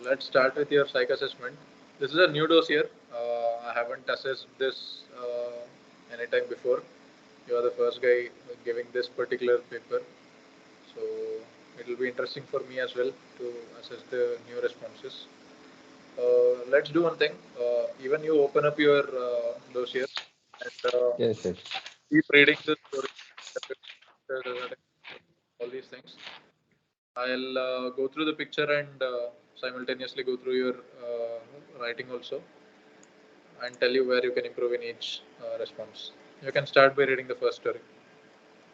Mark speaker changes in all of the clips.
Speaker 1: let's start with your psych assessment. This is a new dossier. I haven't assessed this anytime before. You are the first guy giving this particular paper, so it will be interesting for me as well to assess the new responses. Let's do one thing. Even you open up your dossier and
Speaker 2: Yes, yes.
Speaker 1: keep reading the story, all these things. I'll go through the picture and simultaneously go through your writing also and tell you where you can improve in each response. You can start by reading the first story.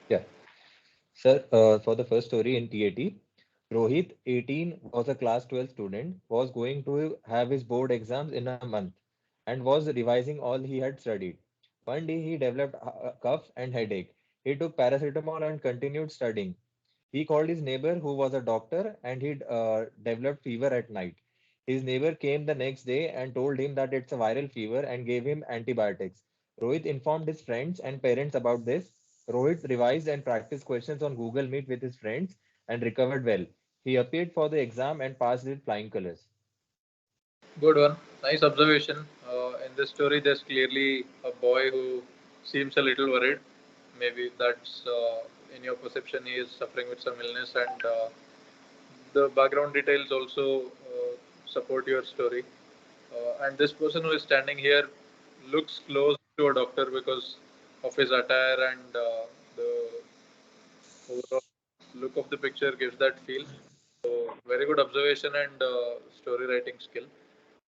Speaker 2: Yeah. Sir, for the first story in TAT, Rohit, 18, was a class 12 student, was going to have his board exams in a month and was revising all he had studied. One day he developed a cough and headache. He took paracetamol and continued studying. He called his neighbor who was a doctor and he developed fever at night. His neighbor came the next day and told him that it's a viral fever and gave him antibiotics. Rohit informed his friends and parents about this. Rohit revised and practiced questions on Google Meet with his friends and recovered well. He appeared for the exam and passed with flying colors.
Speaker 1: Good one. Nice observation. In this story, there's clearly a boy who seems a little worried. Maybe that's in your perception, he is suffering with some illness, and the background details also support your story. And this person who is standing here looks close to a doctor because of his attire and the overall look of the picture gives that feel. So, very good observation and story writing skill.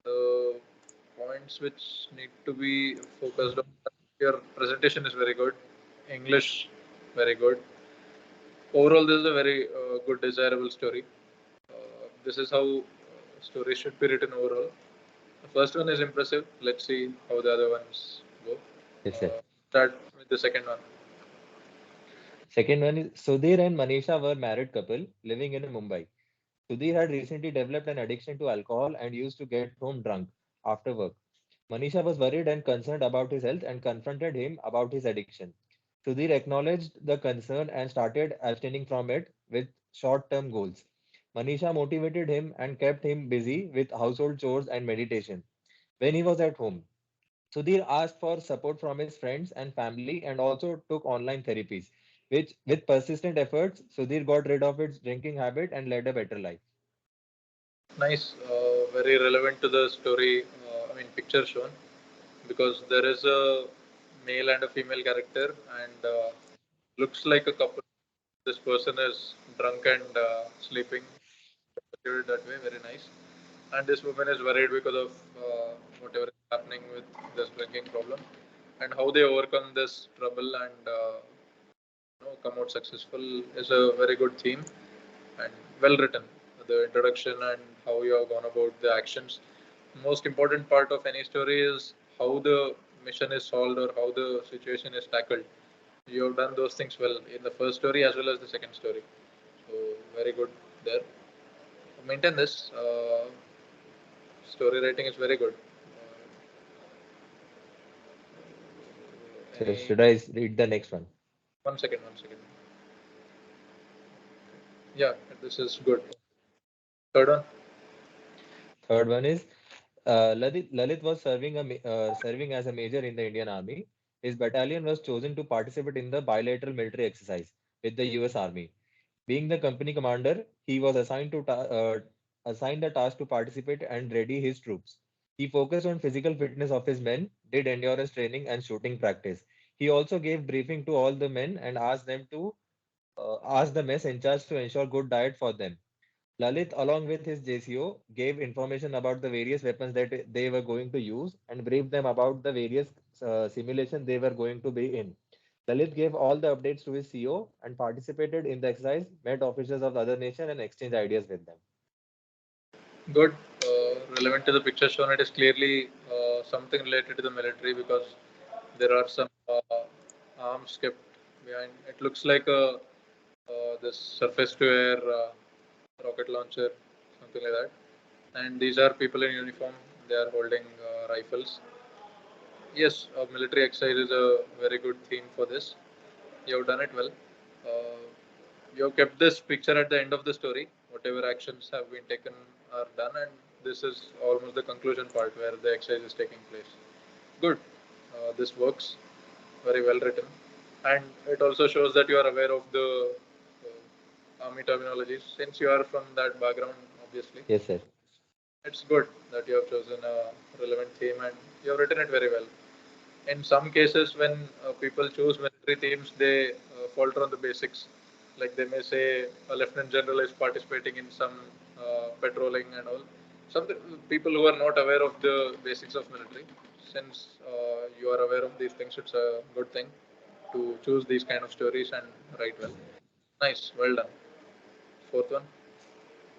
Speaker 1: The points which need to be focused on, your presentation is very good. English, very good. Overall, this is a very good, desirable story. This is how stories should be written overall. The first one is impressive. Let's see how the other ones go.
Speaker 2: Yes, sir.
Speaker 1: Start with the second one.
Speaker 2: Second one is Sudhir and Manisha were married couple living in Mumbai. Sudhir had recently developed an addiction to alcohol and used to get home drunk after work. Manisha was worried and concerned about his health and confronted him about his addiction. Sudhir acknowledged the concern and started abstaining from it with short term goals. Manisha motivated him and kept him busy with household chores and meditation. When he was at home, Sudhir asked for support from his friends and family and also took online therapies, which, with persistent efforts, Sudhir got rid of its drinking habit and led a better life.
Speaker 1: Nice, very relevant to the story. Picture shown because there is a male and a female character, and looks like a couple. This person is drunk and sleeping. That way, very nice. And this woman is worried because of whatever is happening with this drinking problem, and how they overcome this trouble and come out successful is a very good theme and well written. The introduction and how you have gone about the actions. Most important part of any story is how the mission is solved or how the situation is tackled. You have done those things well in the first story as well as the second story. So very good there. Maintain this. Story writing is very good.
Speaker 2: So,
Speaker 1: Any
Speaker 2: should I read the next one?
Speaker 1: one second, one second. Yeah, this is good. Third one.
Speaker 2: Third one is Lalit was serving as a major in the Indian Army. His battalion was chosen to participate in the bilateral military exercise with the US Army. Being the company commander, he was assigned the task to participate and ready his troops. He focused on physical fitness of his men, did endurance training and shooting practice. He also gave briefing to all the men and asked them to ask the mess in charge to ensure good diet for them. Lalit, along with his JCO, gave information about the various weapons that they were going to use and briefed them about the various simulations they were going to be in. Lalit gave all the updates to his CO and participated in the exercise, met officers of the other nation, and exchanged ideas with them.
Speaker 1: Good. Relevant to the picture shown, it is clearly something related to the military because there are some arms kept behind. It looks like a this surface to air rocket launcher, something like that. And these are people in uniform. They are holding rifles. Yes, a military exercise is a very good theme for this. You have done it well. Uh, you have kept this picture at the end of the story. Whatever actions have been taken are done, and this is almost the conclusion part where the exercise is taking place. Good. This works very well written, and it also shows that you are aware of the army terminologies since you are from that background. Obviously,
Speaker 2: Yes, sir.
Speaker 1: it's good that you have chosen a relevant theme and you have written it very well. In some cases, when people choose military themes, they falter on the basics. Like they may say a lieutenant general is participating in some patrolling and all. Some people who are not aware of the basics of military, since you are aware of these things, it's a good thing to choose these kind of stories and write well. Nice, well done. Fourth one.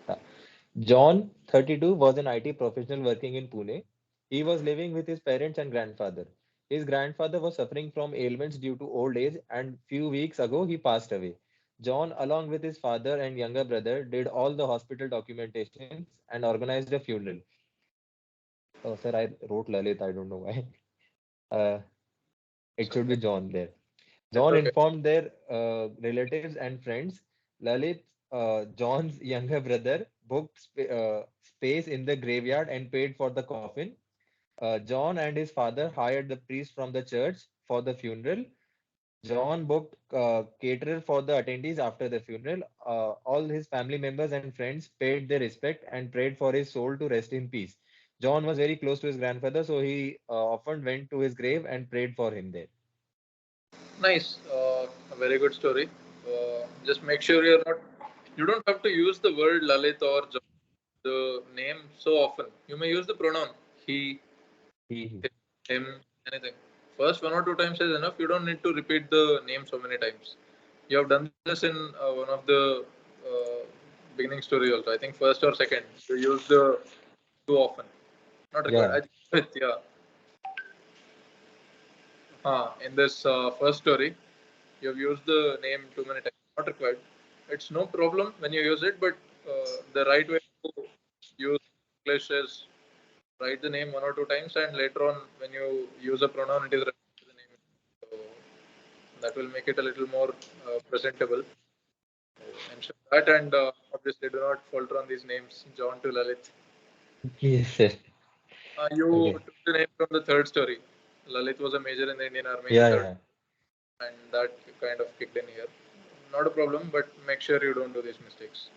Speaker 2: Uh, John, 32, was an IT professional working in Pune. He was living with his parents and grandfather. His grandfather was suffering from ailments due to old age, and few weeks ago he passed away. John, along with his father and younger brother, did all the hospital documentations and organized a funeral. Oh, sir, I wrote Lalit. I don't know why. Uh, it should
Speaker 1: Okay,
Speaker 2: be John there.
Speaker 1: it's
Speaker 2: John
Speaker 1: okay.
Speaker 2: informed their relatives and friends. Lalit, John's younger brother, booked space in the graveyard and paid for the coffin. John and his father hired the priest from the church for the funeral. John booked caterer for the attendees after the funeral. All his family members and friends paid their respect and prayed for his soul to rest in peace. John was very close to his grandfather, so he often went to his grave and prayed for him there.
Speaker 1: Nice. A very good story. Just make sure you're not. You don't have to use the word Lalit or the name so often. You may use the pronoun he,
Speaker 2: He.
Speaker 1: him, anything. First one or two times is enough. You don't need to repeat the name so many times. You have done this in one of the uh, beginning story also. I think first or second. You use the too often. Not required.
Speaker 2: Yeah.
Speaker 1: I think with yeah. In this first story, you have used the name too many times. Not required. It's no problem when you use it, but the right way to use English is write the name one or two times, and later on, when you use a pronoun, it is referred to the name. So that will make it a little more presentable. Ensure that, and obviously, do not falter on these names, John to Lalit.
Speaker 2: Yes, sir.
Speaker 1: You
Speaker 2: Okay.
Speaker 1: took the name from the third story. Lalit was a major in the Indian Army in
Speaker 2: Yeah,
Speaker 1: third,
Speaker 2: yeah.
Speaker 1: and that kind of kicked in here. Not a problem, but make sure you don't do these mistakes.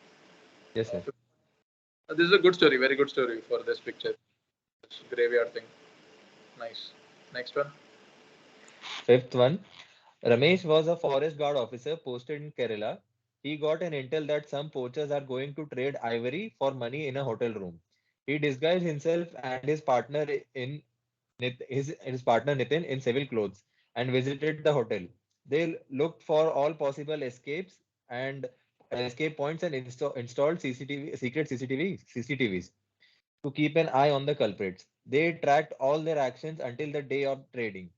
Speaker 2: Yes, sir.
Speaker 1: This is a good story, very good story for this picture. This graveyard thing. Nice. Next one.
Speaker 2: Fifth one. Ramesh was a forest guard officer posted in Kerala. He got an intel that some poachers are going to trade ivory for money in a hotel room. He disguised himself and his partner Nitin in civil clothes and visited the hotel. They looked for all possible escape points and installed CCTVs to keep an eye on the culprits. They tracked all their actions until the day of trading.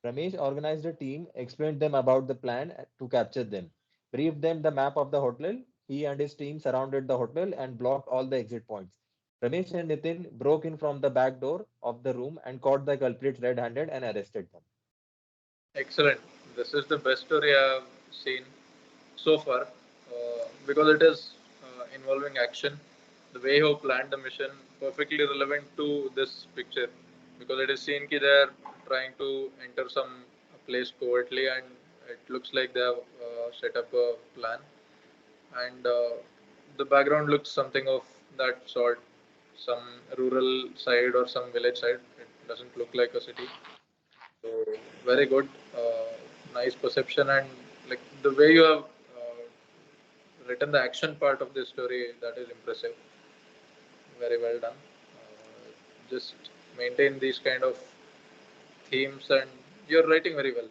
Speaker 2: Ramesh organized a team, explained them about the plan to capture them, briefed them the map of the hotel. He and his team surrounded the hotel and blocked all the exit points. Ramesh and Nitin broke in from the back door of the room and caught the culprits red-handed and arrested them.
Speaker 1: Excellent. This is the best story I have seen so far because it is involving action. The way you planned the mission perfectly relevant to this picture because it is seen that they are trying to enter some place covertly and it looks like they have set up a plan and the background looks something of that sort, some rural side or some village side. It doesn't look like a city. So very good, nice perception, and like the way you have written the action part of the story, that is impressive. Very well done. Just maintain these kind of themes, and you're writing very well.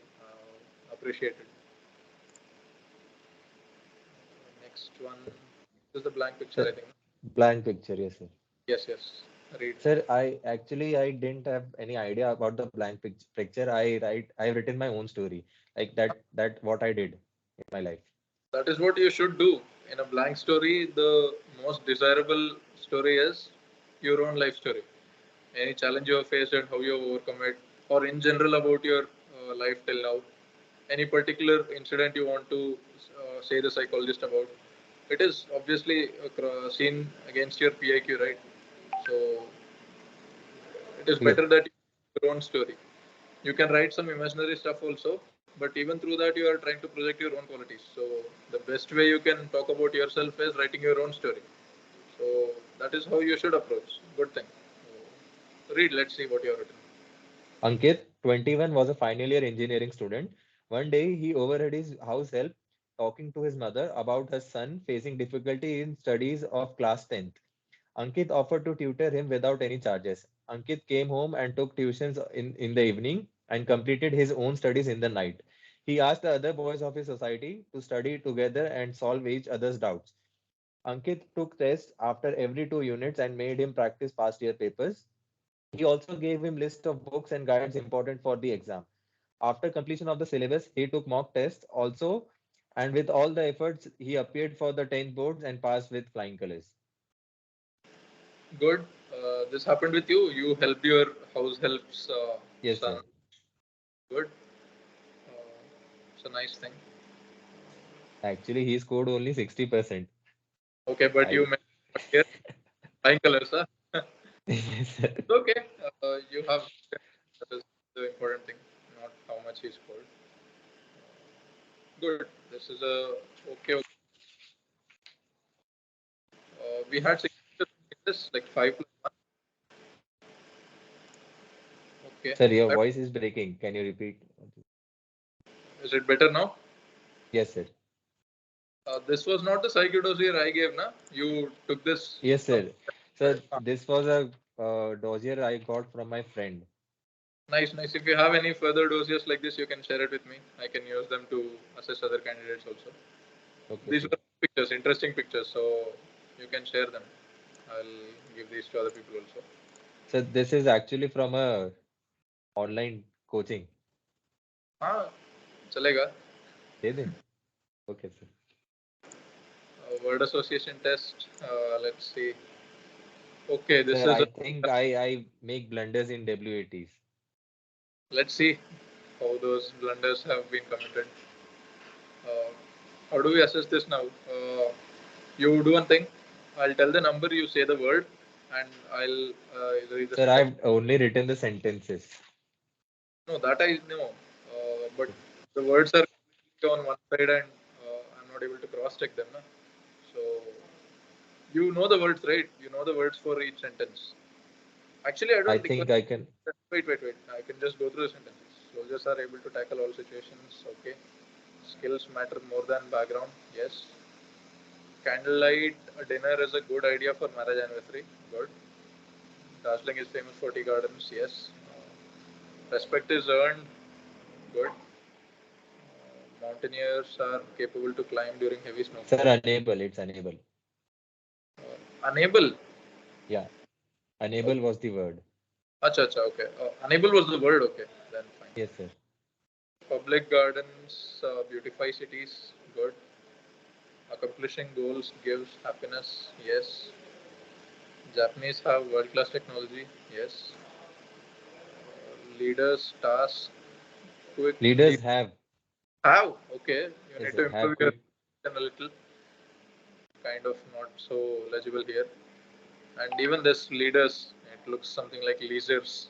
Speaker 1: Appreciated. Next one is the blank picture,
Speaker 2: Sir,
Speaker 1: I think.
Speaker 2: blank picture, yes, sir.
Speaker 1: Yes, yes. Read.
Speaker 2: Sir, I didn't have any idea about the picture. I've written my own story. Like that what I did in my life.
Speaker 1: That is what you should do. In a blank story, the most desirable story is your own life story. Any challenge you have faced and how you have overcome it, or in general about your life till now. Any particular incident you want to say the psychologist about. It is obviously seen against your PIQ, right? So it is
Speaker 2: Yes.
Speaker 1: better that you write your own story. You can write some imaginary stuff also, but even through that, you are trying to project your own qualities. So the best way you can talk about yourself is writing your own story. So that is how you should approach. Good thing. So, read. Let's see what you have written.
Speaker 2: Ankit, 21, was a final year engineering student. One day, he overheard his house help talking to his mother about her son facing difficulty in studies of class 10th. Ankit offered to tutor him without any charges. Ankit came home and took tuitions in the evening and completed his own studies in the night. He asked the other boys of his society to study together and solve each other's doubts. Ankit took tests after every 2 units and made him practice past year papers. He also gave him list of books and guides important for the exam. After completion of the syllabus, he took mock tests also, and with all the efforts, he appeared for the 10th boards and passed with flying colors.
Speaker 1: Good. This happened with you. You helped your house help's
Speaker 2: Yes,
Speaker 1: son.
Speaker 2: sir.
Speaker 1: Good. It's a nice thing.
Speaker 2: Actually, he scored only 60%.
Speaker 1: Okay, but you
Speaker 2: I
Speaker 1: mentioned here flying colors, huh?
Speaker 2: yes, sir.
Speaker 1: It's okay. You have that is the important thing, not how much he scored. Good. This is a okay. We had six this like 5 plus 1. Okay.
Speaker 2: Sir, your voice is breaking. Can you repeat?
Speaker 1: Is it better now?
Speaker 2: Yes, sir.
Speaker 1: This was not the psych dossier I gave, na? You took this
Speaker 2: Yes,
Speaker 1: from.
Speaker 2: sir. Sir, this was a dossier I got from my friend.
Speaker 1: Nice, nice. If you have any further dossiers like this, you can share it with me. I can use them to assess other candidates also.
Speaker 2: Okay,
Speaker 1: These
Speaker 2: sir.
Speaker 1: were pictures, interesting pictures, so you can share them. I'll give these to other people also.
Speaker 2: So this is actually from a online coaching.
Speaker 1: हाँ चलेगा.
Speaker 2: दे दें? Okay, sir.
Speaker 1: Word association test. Let's see. Okay, this
Speaker 2: Sir,
Speaker 1: is.
Speaker 2: I think I make blunders in WATs.
Speaker 1: Let's see how those blunders have been committed. Uh, how do we assess this now? You do one thing. I'll tell the number. You say the word, and I'll read the
Speaker 2: Sir,
Speaker 1: sentence.
Speaker 2: I've only written the sentences.
Speaker 1: No, that I know. But the words are completely on one side, and I'm not able to cross check them. Na? So you know the words, right? You know the words for each sentence. Actually, I
Speaker 2: I
Speaker 1: don't require.
Speaker 2: think I can.
Speaker 1: Wait, wait, wait. I can just go through the sentences. Soldiers are able to tackle all situations. Okay. Skills matter more than background. Yes. Candlelight dinner is a good idea for marriage anniversary. Good. Darjeeling is famous for tea gardens. Yes. Respect is earned. Good. Mountaineers are capable to climb during heavy
Speaker 2: Sir,
Speaker 1: snowfall.
Speaker 2: unable. It's unable.
Speaker 1: Unable.
Speaker 2: Yeah, unable
Speaker 1: Okay.
Speaker 2: was the word.
Speaker 1: Acha, acha, okay. Unable was the word. Okay. Then fine.
Speaker 2: Yes, sir.
Speaker 1: Public gardens beautify cities. Good. Accomplishing goals gives happiness. Yes. Japanese have world class technology. Yes. Leaders task quick
Speaker 2: Leaders have.
Speaker 1: have. Okay. You
Speaker 2: Yes,
Speaker 1: need
Speaker 2: sir.
Speaker 1: to
Speaker 2: Have
Speaker 1: improve your
Speaker 2: quick.
Speaker 1: a little. Kind of not so legible here. And even this leaders, it looks something like leisures.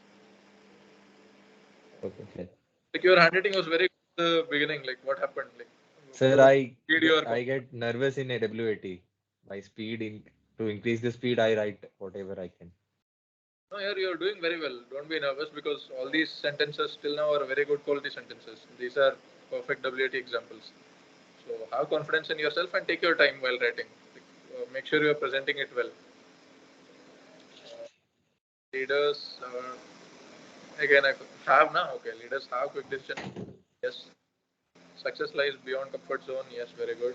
Speaker 2: Okay, sir.
Speaker 1: Like your handwriting was very good at the beginning. Like what happened? Like
Speaker 2: Sir,
Speaker 1: those speed you are.
Speaker 2: I get nervous in AWAT. My speed in to increase the speed, I write whatever I can.
Speaker 1: No, here you are doing very well. Don't be nervous because all these sentences till now are very good quality sentences. These are perfect WAT examples. So have confidence in yourself and take your time while writing. Like, make sure you are presenting it well. Leaders again I have now. Okay, leaders have quick decision. Yes. Success lies beyond comfort zone. Yes, very good.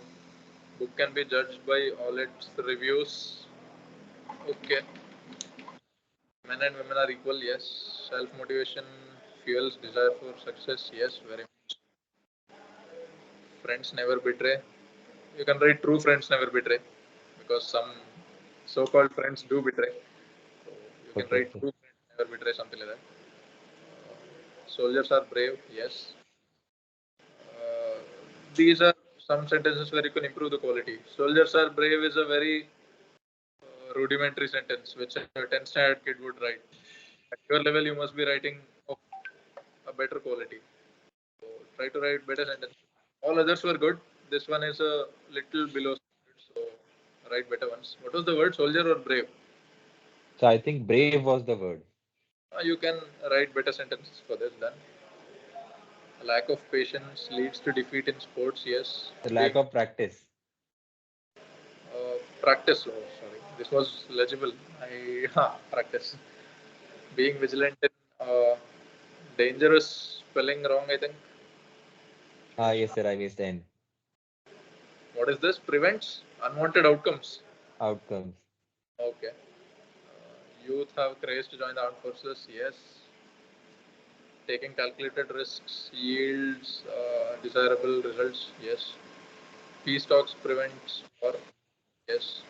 Speaker 1: Book can be judged by all its reviews. Okay. Men and women are equal. Yes. Self motivation fuels desire for success. Yes, very much. Friends never betray. You can write true friends never betray because some so called friends do betray. So you can
Speaker 2: Okay,
Speaker 1: write
Speaker 2: sir.
Speaker 1: true friends never betray, something like that. Soldiers are brave. Yes. Uh, these are some sentences where you can improve the quality. Soldiers are brave is a very rudimentary sentence which a 10th standard kid would write. At your level, you must be writing of a better quality. So try to write better sentences. All others were good. This one is a little below standard, so write better ones. What was the word? Soldier or brave?
Speaker 2: So I think brave was the word.
Speaker 1: You can write better sentences for this then. A lack of patience leads to defeat in sports. Yes.
Speaker 2: The lack
Speaker 1: Being
Speaker 2: of practice.
Speaker 1: practice. Oh, sorry. This was legible. I practice. Being vigilant in dangerous spelling wrong. I think.
Speaker 2: Ah, yes, sir. I missed N.
Speaker 1: What is this? Prevents unwanted outcomes.
Speaker 2: Outcomes.
Speaker 1: Okay. Youth have craze to join the armed forces. Yes. Taking calculated risks yields desirable results. Yes. Peace talks prevents war. Yes.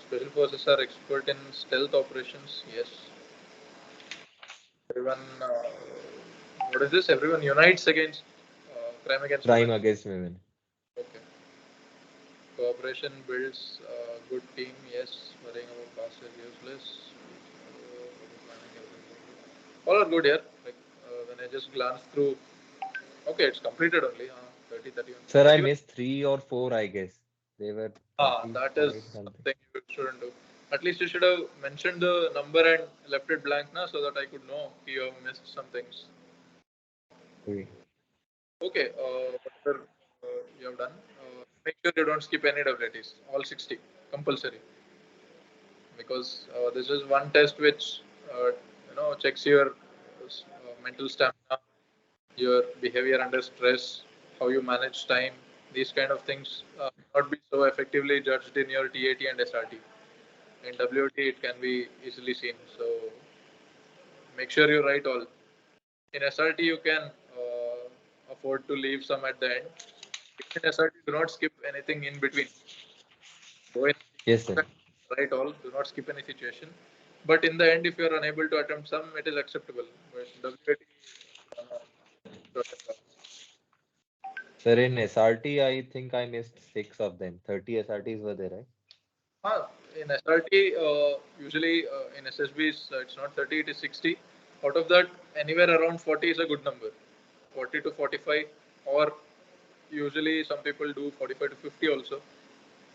Speaker 1: Special forces are expert in stealth operations. Yes. Everyone, what is this? Everyone unites against crime against women.
Speaker 2: Crime against women.
Speaker 1: Okay. Cooperation builds good team. Yes. Worrying about past is useless. All are good here. Like when I just glance through, okay, it's completed only. 30, 31,
Speaker 2: Sir, I
Speaker 1: 31.
Speaker 2: missed 3 or 4, I guess. They were
Speaker 1: That is
Speaker 2: 35 something.
Speaker 1: something you shouldn't do. At least you should have mentioned the number and left it blank now so that I could know you have missed some things.
Speaker 2: Okay.
Speaker 1: Okay, whatever you have done, make sure you don't skip any WTs. All 60, compulsory. Because this is one test which checks your mental stamina, your behavior under stress, how you manage time. These kind of things not be so effectively judged in your TAT and SRT. In WT, it can be easily seen. So make sure you write all. In SRT, you can afford to leave some at the end. In SRT, do not skip anything in between. Go in,
Speaker 2: Yes, sir.
Speaker 1: write all. Do not skip any situation. But in the end, if you are unable to attempt some, it is acceptable. But WT, uh, to attempt all.
Speaker 2: Sir, in SRT, I think I missed 6 of them. 30 SRTs were there, right?
Speaker 1: In SRT, usually in SSBs, it's not 30, it is 60. Out of that, anywhere around 40 is a good number. 40 to 45, or usually some people do 45 to 50 also.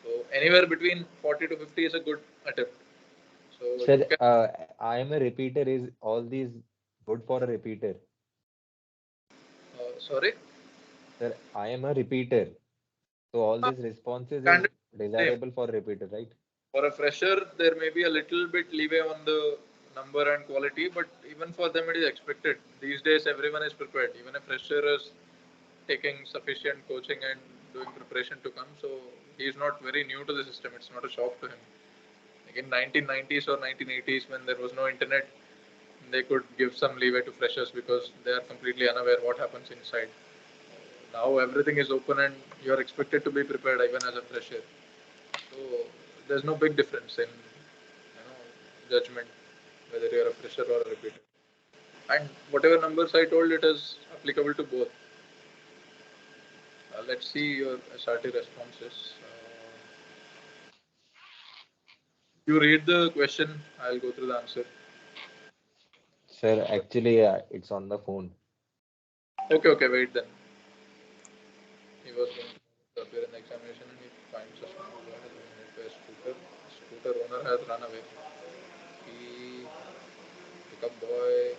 Speaker 1: So anywhere between 40 to 50 is a good attempt. So you
Speaker 2: Sir,
Speaker 1: can,
Speaker 2: I am a repeater. Is all these good for a repeater?
Speaker 1: sorry,
Speaker 2: Sir, I am a repeater. So all
Speaker 1: uh,
Speaker 2: these responses is
Speaker 1: standard same.
Speaker 2: desirable for repeater, right?
Speaker 1: For a fresher, there may be a little bit leeway on the number and quality, but even for them, it is expected. These days, everyone is prepared. Even a fresher is taking sufficient coaching and doing preparation to come. So he is not very new to the system. It's not a shock to him. Like in 1990s or 1980s, when there was no internet, they could give some leeway to freshers because they are completely unaware what happens inside. Now everything is open and you are expected to be prepared even as a fresher. So there's no big difference in judgment whether you are a fresher or a repeater. And whatever numbers I told, it is applicable to both. Let's see your SRT responses. You read the question, I'll go through the answer.
Speaker 2: Sir, actually, it's on the phone.
Speaker 1: Okay, okay, wait then. He was going to appear in the examination and he finds a small boy has been hit by a scooter. Scooter owner has run away. He pick up boy,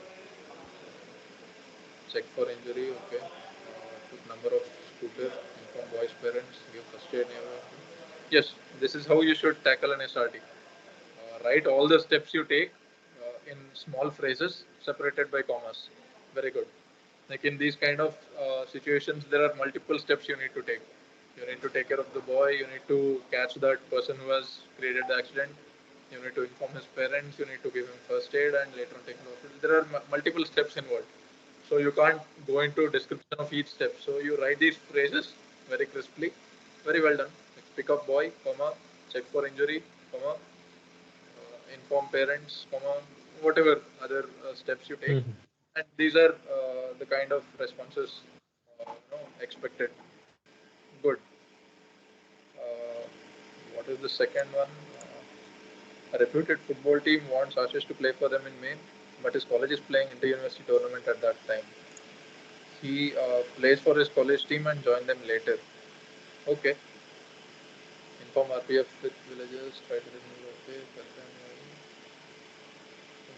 Speaker 1: check for injury, okay. Took number of scooter, inform boy's parents, give first aid. Yes, this is how you should tackle an SRT. Write all the steps you take in small phrases separated by commas. Very good. Like in these kind of situations, there are multiple steps you need to take. You need to take care of the boy. You need to catch that person who has created the accident. You need to inform his parents. You need to give him first aid and later on take him to hospital. There are multiple steps involved. So you can't go into description of each step. So you write these phrases very crisply. Very well done. Like pick up boy, comma, check for injury, comma, inform parents, comma, whatever other steps you take.
Speaker 2: Mhm.
Speaker 1: And these are the kind of responses expected. Good. Uh, what is the second one? A reputed football team wants Ashish to play for them in May, but his college is playing inter-university tournament at that time. He plays for his college team and join them later. Okay. Inform RPF with villagers, try to remove okay,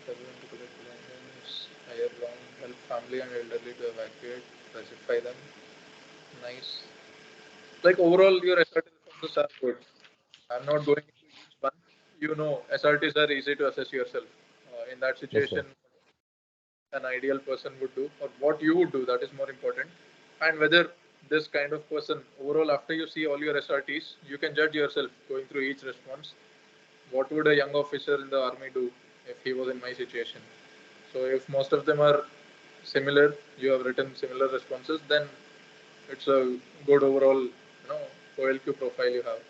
Speaker 1: everyone to collect belongings, hire long, help family and elderly to evacuate, pacify them. Nice. Like overall, your SRT responses are good. I'm not going into each one. You know, SRTs are easy to assess yourself. In that
Speaker 2: Yes, sir.
Speaker 1: situation, an ideal person would do, or what you would do, that is more important. And whether this kind of person, overall, after you see all your SRTs, you can judge yourself going through each response. What would a young officer in the army do if he was in my situation? So, if most of them are similar, you have written similar responses, then it's a good overall, OLQ profile you have.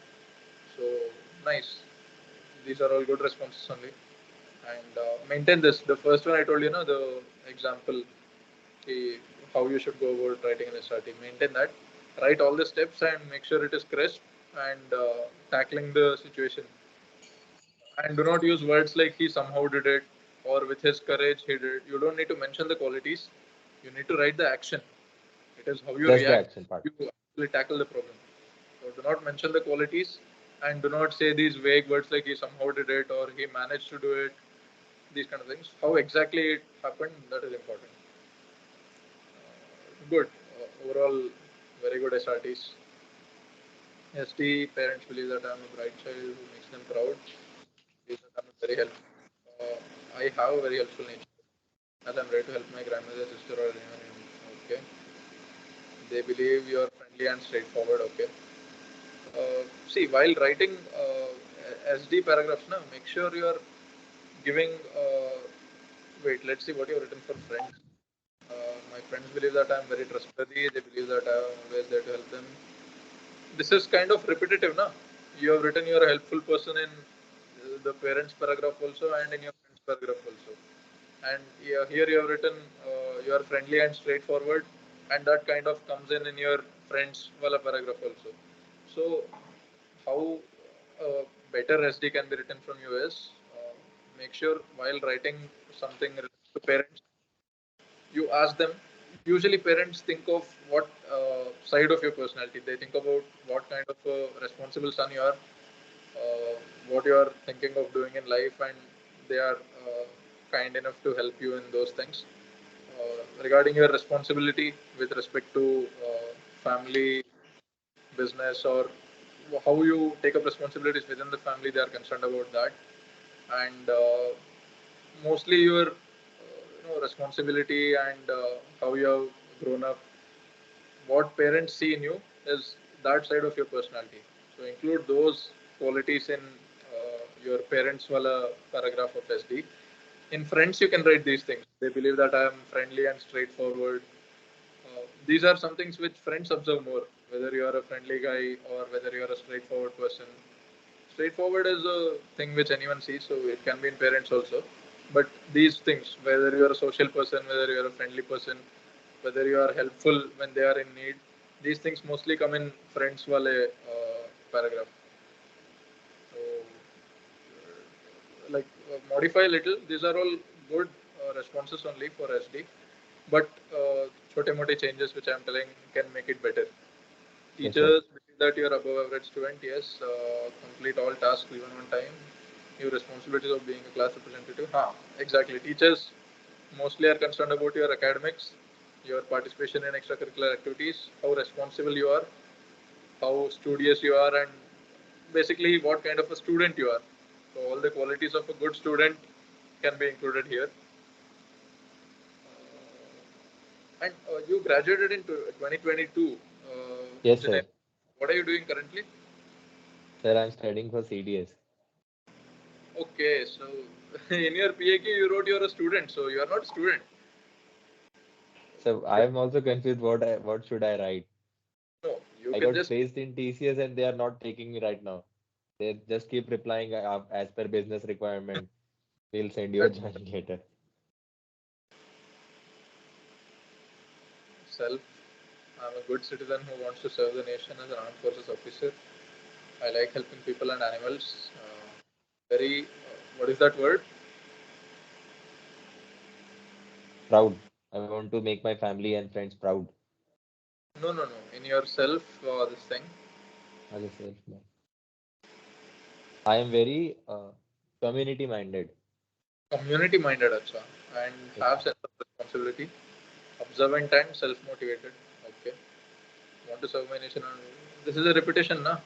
Speaker 1: So, nice. These are all good responses only. And maintain this. The first one I told you, the example, how you should go about writing an SRT. Maintain that. Write all the steps and make sure it is crisp and tackling the situation. And do not use words like he somehow did it or with his courage he did it. You don't need to mention the qualities. You need to write the action. It is how you
Speaker 2: Just the
Speaker 1: react.
Speaker 2: action part.
Speaker 1: You actually tackle the problem. So do not mention the qualities and do not say these vague words like he somehow did it or he managed to do it. These kind of things. How exactly it happened, that is important. Good. Overall, very good SRTs. SD parents believe that I am a bright child who makes them proud. Believe that I am very helpful. I have a very helpful nature. As I am ready to help my grandmother, sister, or anyone. Okay. They believe you are friendly and straightforward. Okay. See, while writing SD paragraphs, now make sure you are giving. Wait, let's see what you have written for friends. My friends believe that I am very trustworthy. They believe that I am always there to help them. This is kind of repetitive, na? You have written you're a helpful person in the parents paragraph also and in your friends paragraph also. And yeah, here you have written you are friendly and straightforward, and that kind of comes in your friends wala paragraph also. So, how better SD can be written from you is make sure while writing something related to parents, you ask them. Usually parents think of what side of your personality. They think about what kind of a responsible son you are, uh, what you are thinking of doing in life, and they are kind enough to help you in those things. Regarding your responsibility with respect to family, business, or how you take up responsibilities within the family, they are concerned about that. And mostly your responsibility and how you have grown up, what parents see in you is that side of your personality. So include those qualities in your parents wala paragraph of SD. In friends, you can write these things. They believe that I am friendly and straightforward. These are some things which friends observe more, whether you are a friendly guy or whether you are a straightforward person. Straightforward is a thing which anyone sees, so it can be in parents also. But these things, whether you are a social person, whether you are a friendly person, whether you are helpful when they are in need, these things mostly come in friends wale paragraph. So, modify a little. These are all good responses only for SD, but chote mote changes which I am telling can make it better.
Speaker 2: Yes, sir.
Speaker 1: Teachers believe that you are above average student. Yes, complete all tasks given on time. Your responsibilities of being a class representative. Exactly. Teachers mostly are concerned about your academics, your participation in extracurricular activities, how responsible you are, how studious you are, and basically what kind of a student you are. So all the qualities of a good student can be included here. And you graduated in 2022
Speaker 2: Yes, sir.
Speaker 1: engineering. What are you doing currently?
Speaker 2: Sir, I'm studying for CDS.
Speaker 1: Okay, so in your PAQ you wrote you're a student, so you are not a student.
Speaker 2: So I'm also confused what should I write.
Speaker 1: No, you
Speaker 2: I
Speaker 1: can
Speaker 2: got
Speaker 1: just
Speaker 2: placed in TCS and they are not taking me right now. They just keep replying as per business requirement. We'll send you a
Speaker 1: that
Speaker 2: joining letter.
Speaker 1: self. I'm a good citizen who wants to serve the nation as an armed forces officer. I like helping people and animals. Very. What is that word?
Speaker 2: Proud. I want to make my family and friends proud
Speaker 1: No, no, no. In yourself, this thing.
Speaker 2: as a self. I am very community minded.
Speaker 1: Community minded, acha. And
Speaker 2: Yes,
Speaker 1: have sense of responsibility. Observant and self motivated. Okay. Want to serve my nation. This is a repetition, na?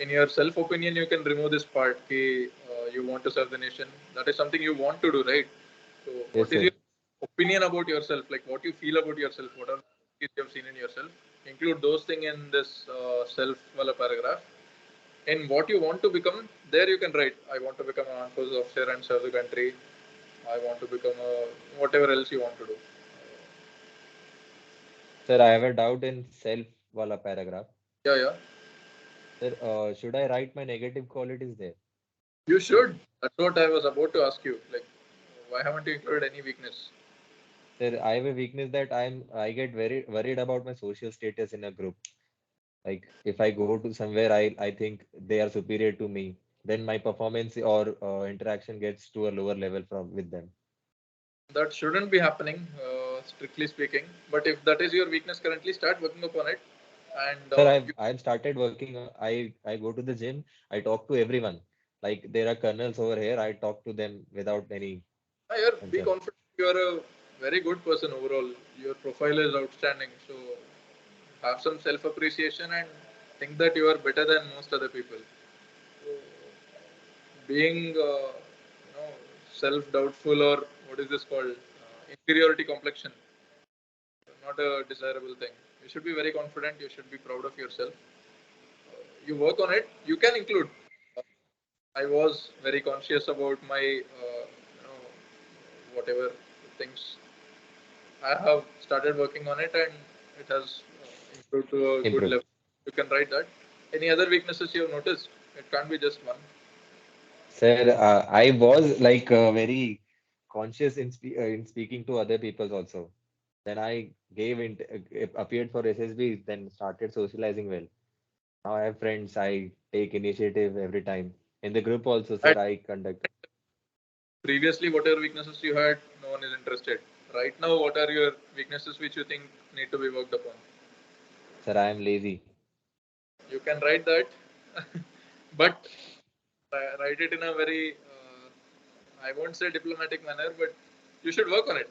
Speaker 1: In your self opinion, you can remove this part. Ki, you want to serve the nation. That is something you want to do, right? So, what
Speaker 2: yes,
Speaker 1: is
Speaker 2: yes.
Speaker 1: your opinion about yourself? Like, what you feel about yourself? What are the qualities you have seen in yourself? Include those things in this self wala paragraph. In what you want to become, there you can write, I want to become an armed forces officer and serve the country. I want to become a whatever else you want to do.
Speaker 2: Sir, I have a doubt in self wala paragraph.
Speaker 1: Yeah, yeah.
Speaker 2: Sir, should I write my negative qualities there?
Speaker 1: You
Speaker 2: If
Speaker 1: should. That's what I was about to ask you. Like, why haven't you included any weakness?
Speaker 2: sir, I have a weakness that I get very worried about my social status in a group. Like if I go to somewhere, I think they are superior to me. Then my performance or interaction gets to a lower level from with them.
Speaker 1: That shouldn't be happening, strictly speaking. But if that is your weakness currently, start working upon it. And
Speaker 2: Sir, I've started working. I go to the gym. I talk to everyone. Like there are colonels over here. I talk to them without any
Speaker 1: be
Speaker 2: concern.
Speaker 1: confident. You are a very good person overall. Your profile is outstanding. So have some self appreciation and think that you are better than most other people. So, being self doubtful, or what is this called, inferiority complexion, not a desirable thing. You should be very confident. You should be proud of yourself. You work on it. You can include. Uh, I was very conscious about my whatever things. I have started working on it, and it has improved to a good
Speaker 2: Improve.
Speaker 1: level. You can write that. Any other weaknesses you have noticed? It can't be just one.
Speaker 2: Sir, I was like very conscious in speaking to other people also. Then I appeared for SSB, then started socializing well. Now I have friends. I take initiative every time. In the group also,
Speaker 1: I
Speaker 2: sir, I conduct.
Speaker 1: Previously, whatever weaknesses you had, no one is interested. Right now, what are your weaknesses which you think need to be worked upon?
Speaker 2: Sir, I am lazy.
Speaker 1: You can write that, but write it in a very, I won't say diplomatic manner, but you should work on it.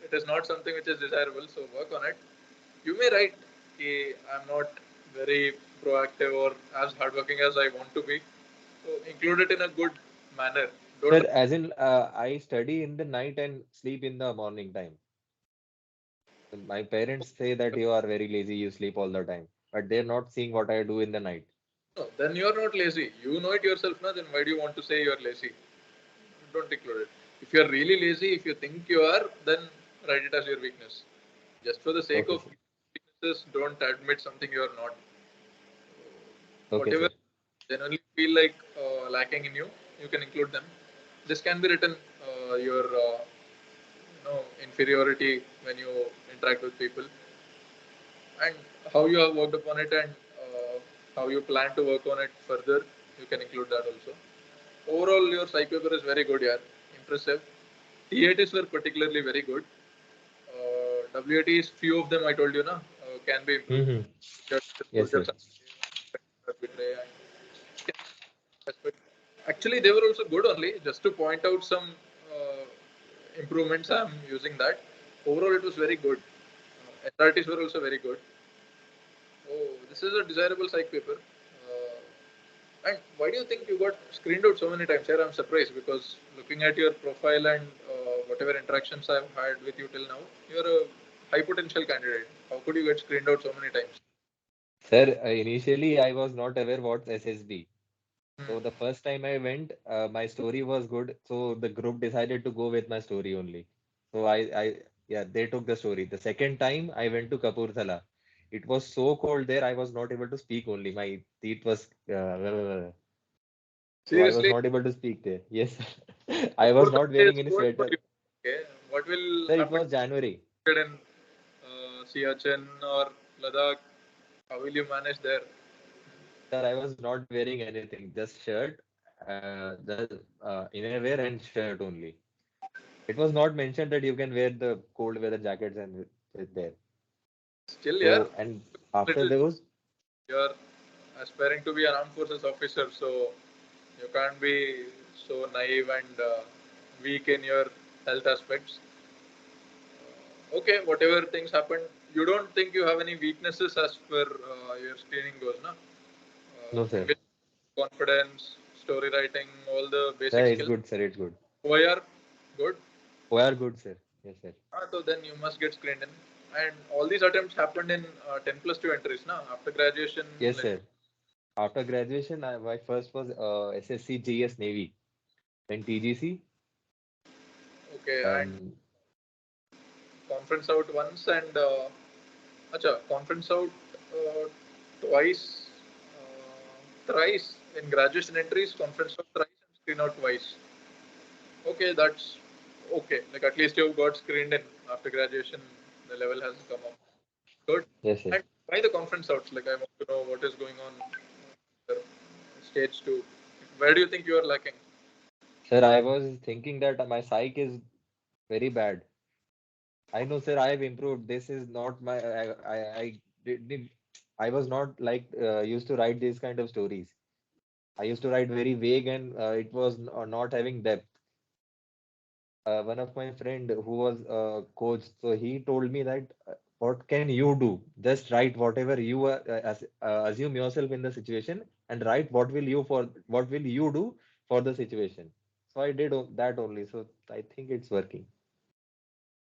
Speaker 1: It is not something which is desirable, so work on it. You may write, "Ki I'm not very proactive or as hardworking as I want to be." So include it in a good manner. Don't
Speaker 2: Sir, as in I study in the night and sleep in the morning time. My parents say that you are very lazy, you sleep all the time, but they're not seeing what I do in the night.
Speaker 1: no, then you are not lazy. You know it yourself now. Then why do you want to say you are lazy? Don't include it. If you are really lazy, if you think you are, then write it as your weakness. Just for the sake
Speaker 2: Okay,
Speaker 1: of
Speaker 2: sir.
Speaker 1: weaknesses, don't admit something you are not.
Speaker 2: Okay,
Speaker 1: Whatever
Speaker 2: sir.
Speaker 1: generally feel like lacking in you, you can include them. This can be written your inferiority when you interact with people, and how you have worked upon it, and how you plan to work on it further. You can include that also. Overall, your psych paper is very good, yeah. Impressive. TATs were particularly very good. WATs, few of them I told you, na, can be improved.
Speaker 2: Mm-hmm. Yes,
Speaker 1: Soldiers
Speaker 2: yes.
Speaker 1: betray and aspect. Actually, they were also good only. Just to point out some improvements, I'm using that. Overall, it was very good. SRTs were also very good. Oh, this is a desirable psych paper. And why do you think you got screened out so many times? Here, I'm surprised because looking at your profile and whatever interactions I've had with you till now, you're a high potential candidate. How could you get screened out so many times?
Speaker 2: Sir, initially I was not aware what's SSB.
Speaker 1: Hmm.
Speaker 2: So the first time I went, my story was good. So the group decided to go with my story only. So yeah, they took the story. The second time I went to Kapurthala. It was so cold there, I was not able to speak only. My teeth was, so I was
Speaker 1: Seriously,
Speaker 2: not able to speak there. Yes, I was
Speaker 1: Kapurthala
Speaker 2: not wearing
Speaker 1: is
Speaker 2: any
Speaker 1: cold for
Speaker 2: sweater.
Speaker 1: you. Okay, what will
Speaker 2: Sir, it
Speaker 1: happen
Speaker 2: was January.
Speaker 1: in Siachen or Ladakh? How will you manage there?
Speaker 2: Sir, I was not wearing anything, just shirt. the innerwear and shirt only. It was not mentioned that you can wear the cold weather jackets and with there.
Speaker 1: Still, yeah,
Speaker 2: So and after
Speaker 1: little
Speaker 2: those,
Speaker 1: you're aspiring to be an armed forces officer, so you can't be so naive and weak in your health aspects. Okay, whatever things happen, you don't think you have any weaknesses as per your screening goes, no?
Speaker 2: no sir.
Speaker 1: English, confidence, story writing, all the
Speaker 2: Sir,
Speaker 1: basic
Speaker 2: it's
Speaker 1: skills.
Speaker 2: good, sir. It's good.
Speaker 1: OIR, good.
Speaker 2: We are good, sir. Yes, sir.
Speaker 1: So then you must get screened in. And all these attempts happened in 10 plus 2 entries, na? After graduation,
Speaker 2: Yes,
Speaker 1: like,
Speaker 2: sir. After graduation, my first was SSC GS Navy, then TGC,
Speaker 1: okay, and
Speaker 2: and
Speaker 1: conference out once and conference out uh, twice, thrice in graduation entries, conference out thrice and screen out twice. Okay, that's okay. Like at least you got screened in after graduation, the level has come up. Good.
Speaker 2: yes, yes.
Speaker 1: And why the conference outs? Like I want to know what is going on stage two. Where do you think you are lacking?
Speaker 2: Sir, I was thinking that my psych is very bad. I know, sir, I have improved. This is not my. I did. I was not like used to write these kind of stories. I used to write very vague and it was not having depth. One of my friend who was a coach, so he told me that what can you do? Just write whatever you assume yourself in the situation and write what will you do for the situation. So I did that only. So I think it's working.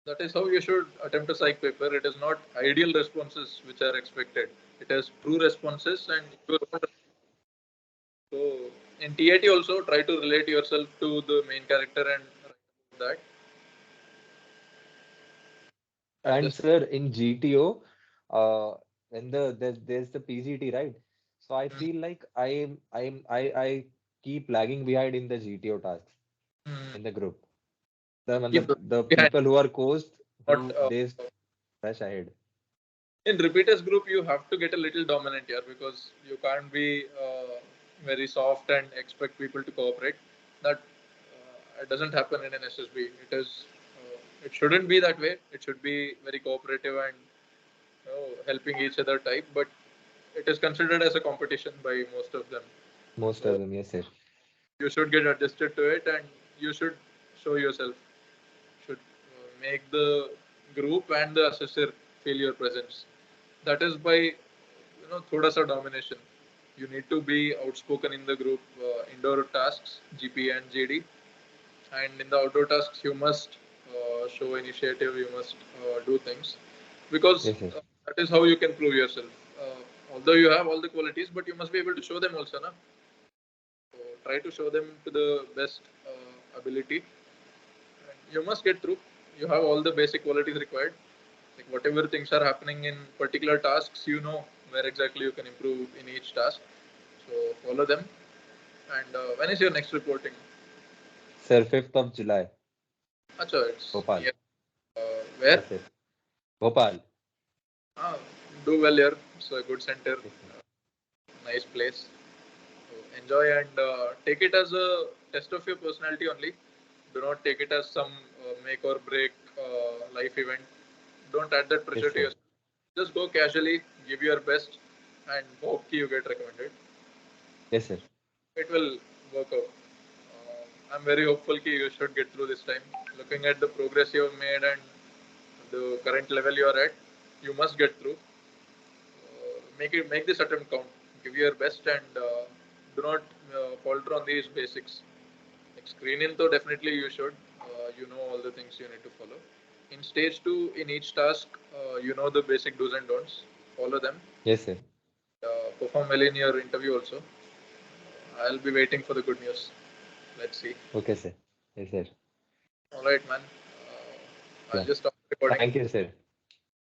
Speaker 1: That is how you should attempt a psych paper. It is not ideal responses which are expected. It is true responses and your own. So in TAT also try to relate yourself to the main character and write about that. And
Speaker 2: And
Speaker 1: just
Speaker 2: sir, in GTO, when there's the PGT, right? So I
Speaker 1: mm,
Speaker 2: feel like I keep lagging behind in the GTO tasks
Speaker 1: mm,
Speaker 2: in the group. The
Speaker 1: keep
Speaker 2: the
Speaker 1: behind.
Speaker 2: people who are coached
Speaker 1: Not
Speaker 2: who they rush ahead.
Speaker 1: in repeaters group you have to get a little dominant here because you can't be very soft and expect people to cooperate. That it doesn't happen in an SSB. It shouldn't be that way. It should be very cooperative and helping each other type. But it is considered as a competition by most of them.
Speaker 2: Most of
Speaker 1: So
Speaker 2: them, yes, sir.
Speaker 1: you should get adjusted to it and you should show yourself. Should make the group and the assessor feel your presence. That is by thoda sa domination. You need to be outspoken in the group indoor tasks, GP and JD, and in the outdoor tasks you must show initiative. You must do things because
Speaker 2: Yes, sir.
Speaker 1: that is how you can prove yourself. Although you have all the qualities, but you must be able to show them also, na? So try to show them to the best ability. And you must get through. You have all the basic qualities required. Like whatever things are happening in particular tasks, you know where exactly you can improve in each task. So follow them. And when is your next reporting?
Speaker 2: Sir, 5th of July,
Speaker 1: Acha, it's
Speaker 2: Bhopal.
Speaker 1: near. Where?
Speaker 2: Yes, sir. Bhopal.
Speaker 1: Ah, do well here. It's a good center,
Speaker 2: Yes, sir.
Speaker 1: nice place. So enjoy and take it as a test of your personality only. Do not take it as some make or break life event. Don't add that
Speaker 2: Yes,
Speaker 1: pressure to
Speaker 2: sir.
Speaker 1: yourself. Just go casually, give your best, and hope you get recommended.
Speaker 2: Yes, sir.
Speaker 1: It will work out. I'm very hopeful that you should get through this time. Looking at the progress you have made and the current level you are at, you must get through. Make this attempt count. Give your best and do not falter on these basics. Like screen in, though definitely you should. You know all the things you need to follow. In stage two, in each task, you know the basic do's and don'ts. Follow them.
Speaker 2: Yes, sir.
Speaker 1: Perform well in your interview also. I'll be waiting for the good news. Let's see.
Speaker 2: Okay, sir. Yes, sir.
Speaker 1: All right, man. I'll
Speaker 2: Yeah.
Speaker 1: just stop recording.
Speaker 2: Thank you, sir.